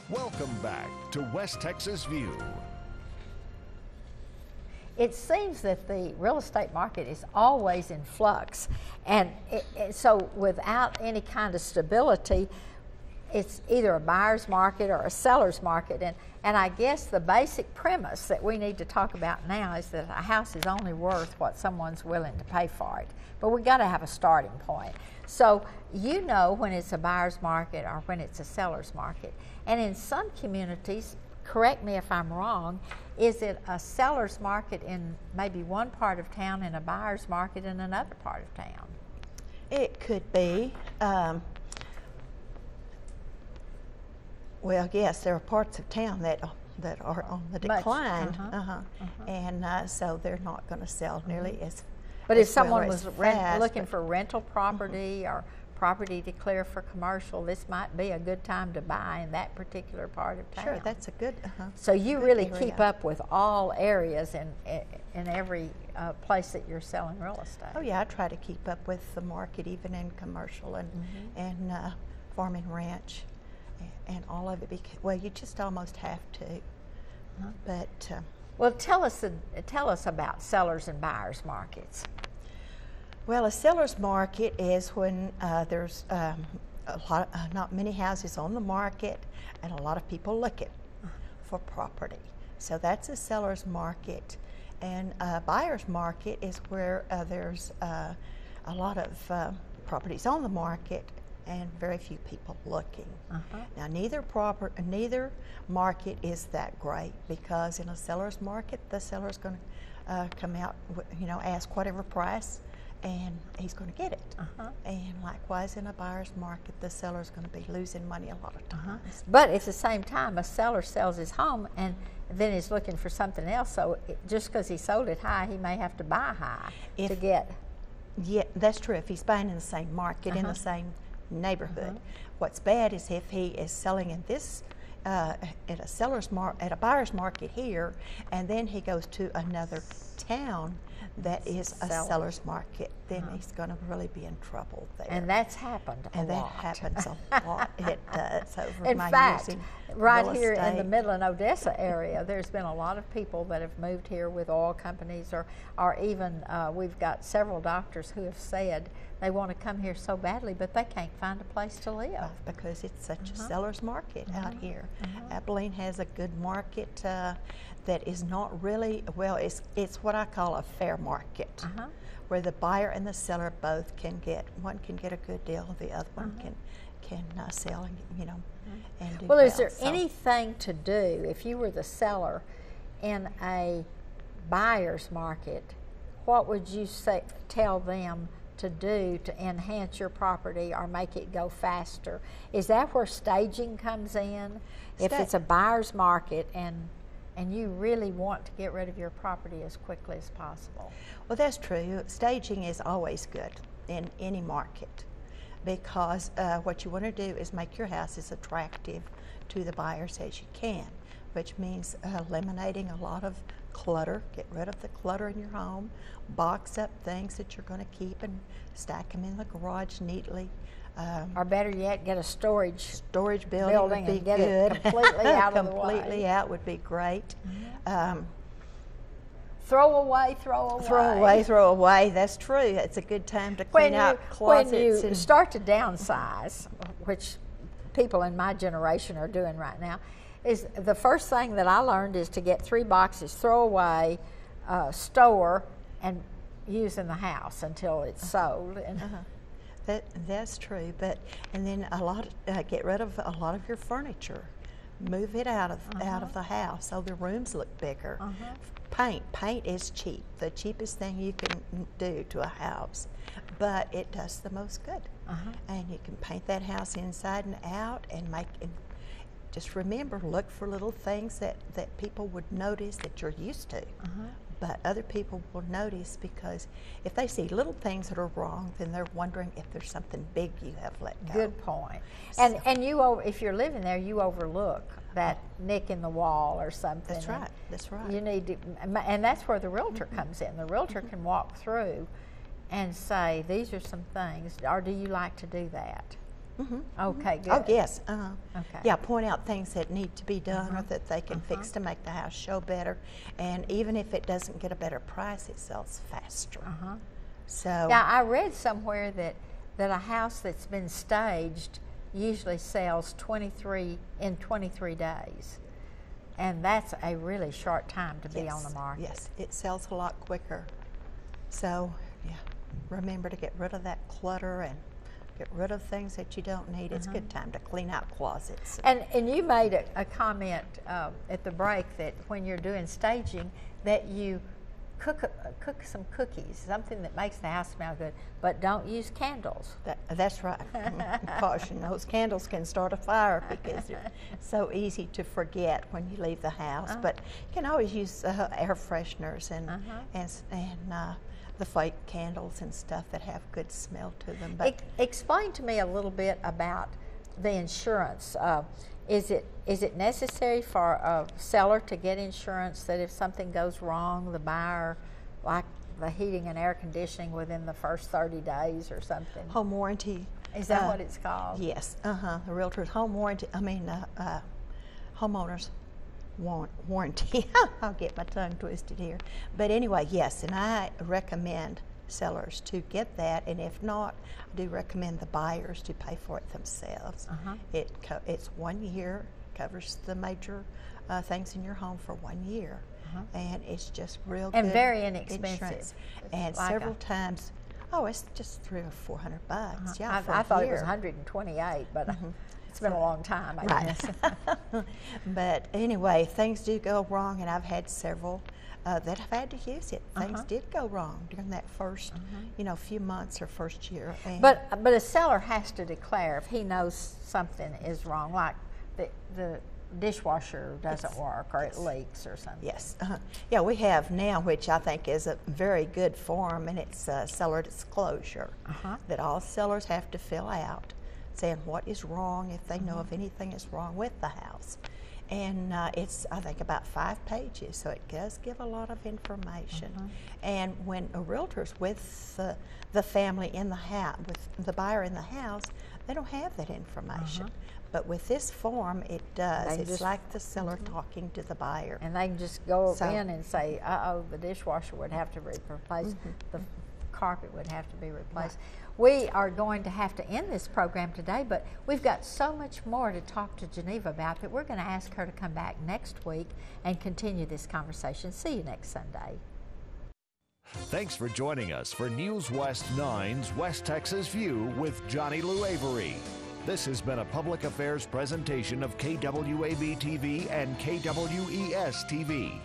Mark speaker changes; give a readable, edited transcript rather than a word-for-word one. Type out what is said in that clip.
Speaker 1: Welcome back to West Texas View.
Speaker 2: It seems that the real estate market is always in flux, and so without any kind of stability, it's either a buyer's market or a seller's market. And I guess the basic premise that we need to talk about now is that a house is only worth what someone's willing to pay for it. But we've got to have a starting point. So you know when it's a buyer's market or when it's a seller's market. And in some communities, correct me if I'm wrong, is it a seller's market in maybe one part of town and a buyer's market in another part of town?
Speaker 3: It could be. Well, yes, there are parts of town that are on the decline, and so they're not going to sell nearly as.
Speaker 2: But if someone was looking
Speaker 3: but
Speaker 2: for rental property or property to clear for commercial, this might be a good time to buy in that particular part of town.
Speaker 3: Sure, that's a good.
Speaker 2: So you
Speaker 3: good
Speaker 2: really
Speaker 3: area.
Speaker 2: keep up with all areas in every place that you're selling real estate.
Speaker 3: Oh yeah, I try to keep up with the market, even in commercial and farm and ranch, and all of it. Well, you just almost have to. But
Speaker 2: well, tell us about sellers and buyers markets.
Speaker 3: Well, a seller's market is when there's not many houses on the market and a lot of people looking for property. So that's a seller's market. And a buyer's market is where there's a lot of properties on the market and very few people looking. Now, neither market is that great, because in a seller's market, the seller's going to come out, ask whatever price, and he's going to get it. And likewise, in a buyer's market, the seller's going to be losing money a lot of times.
Speaker 2: But at the same time, a seller sells his home and then is looking for something else. So just because he sold it high, he may have to buy high to get.
Speaker 3: Yeah, that's true. If he's buying in the same market, in the same neighborhood. What's bad is if he is selling in this at a buyer's market here, and then he goes to another town that is a seller's market, then he's going to really be in trouble there.
Speaker 2: And that's happened a lot.
Speaker 3: And that happens a lot. It does. Over
Speaker 2: in
Speaker 3: my
Speaker 2: fact,
Speaker 3: years in
Speaker 2: right
Speaker 3: real
Speaker 2: here in the
Speaker 3: estate.
Speaker 2: Midland, Odessa area, there's been a lot of people that have moved here with oil companies, or even we've got several doctors who have said they want to come here so badly, but they can't find a place to live.
Speaker 3: Because it's such a seller's market out here. Abilene has a good market that is not really, well, it's what I call a fair market, where the buyer and the seller both can get, one can get a good deal, the other one can sell, and and do
Speaker 2: well. Is there
Speaker 3: So
Speaker 2: anything to do if you were the seller in a buyer's market? What would you tell them to do to enhance your property or make it go faster? Is that where staging comes in? If it's a buyer's market and you really want to get rid of your property as quickly as possible.
Speaker 3: Well, that's true. Staging is always good in any market, because what you want to do is make your house as attractive to the buyers as you can, which means eliminating a lot of clutter. Get rid of the clutter in your home, box up things that you're going to keep and stack them in the garage neatly.
Speaker 2: Or better yet, get a storage
Speaker 3: building would be
Speaker 2: and get
Speaker 3: good.
Speaker 2: it completely out of the way.
Speaker 3: Completely out would be great.
Speaker 2: Throw away.
Speaker 3: Throw away. That's true. It's a good time to clean out closets.
Speaker 2: When you start to downsize, which people in my generation are doing right now, is the first thing that I learned is to get 3 boxes, throw away, store, and use in the house until it's sold. And
Speaker 3: That's true, and then get rid of a lot of your furniture, move it out of the house so the rooms look bigger. Paint is cheap, the cheapest thing you can do to a house, but it does the most good. And you can paint that house inside and out, and just remember, look for little things that people would notice that you're used to. But other people will notice, because if they see little things that are wrong, then they're wondering if there's something big you have let go.
Speaker 2: Good point. And if you're living there, you overlook that nick in the wall or something.
Speaker 3: That's right. That's right.
Speaker 2: You need to, and that's where the realtor comes in. The realtor can walk through and say, these are some things, or do you like to do that? Okay, good.
Speaker 3: Oh, yes.
Speaker 2: Okay.
Speaker 3: Yeah, point out things that need to be done or that they can fix to make the house show better. And even if it doesn't get a better price, it sells faster. So
Speaker 2: Yeah, I read somewhere that a house that's been staged usually sells 23 days. And that's a really short time to be on the market.
Speaker 3: Yes, it sells a lot quicker. So, yeah, remember to get rid of that clutter and get rid of things that you don't need. It's a good time to clean out closets.
Speaker 2: And you made a comment at the break that when you're doing staging that you cook some cookies, something that makes the house smell good, but don't use candles.
Speaker 3: That's right. Caution, those candles can start a fire because they're so easy to forget when you leave the house. But you can always use air fresheners and the fake candles and stuff that have good smell to them. But
Speaker 2: explain to me a little bit about the insurance. Is it necessary for a seller to get insurance that if something goes wrong, the buyer, like the heating and air conditioning within the first 30 days or something?
Speaker 3: Home warranty.
Speaker 2: Is that what it's called?
Speaker 3: Yes. The realtor's home warranty. Homeowners warranty. I'll get my tongue twisted here. But anyway, yes, and I recommend sellers to get that, and if not, I do recommend the buyers to pay for it themselves. It's 1 year, covers the major things in your home for 1 year, and it's just real good
Speaker 2: and very inexpensive.
Speaker 3: Insurance. And
Speaker 2: like
Speaker 3: several times, it's just $300 or $400. Yeah,
Speaker 2: I thought it was 128, but it's been a long time, I guess.
Speaker 3: But anyway, things do go wrong, and I've had several that have had to use it. Things did go wrong during that first, few months or first year. And
Speaker 2: but a seller has to declare if he knows something is wrong, like the dishwasher doesn't work or it leaks or something.
Speaker 3: Yes. Yeah, we have now, which I think is a very good form, and it's seller disclosure that all sellers have to fill out, saying what is wrong, if they know if anything is wrong with the house. And it's, I think, about 5 pages, so it does give a lot of information. And when a realtor's with the family in the house, with the buyer in the house, they don't have that information. But with this form, it does. It's like the seller talking to the buyer.
Speaker 2: And they can just go in and say, the dishwasher would have to be replaced, the carpet would have to be replaced. We are going to have to end this program today, but we've got so much more to talk to Geneva about that we're going to ask her to come back next week and continue this conversation. See you next Sunday.
Speaker 1: Thanks for joining us for News West 9's West Texas View with Johnny Lou Avery. This has been a public affairs presentation of KWAB-TV and KWES-TV.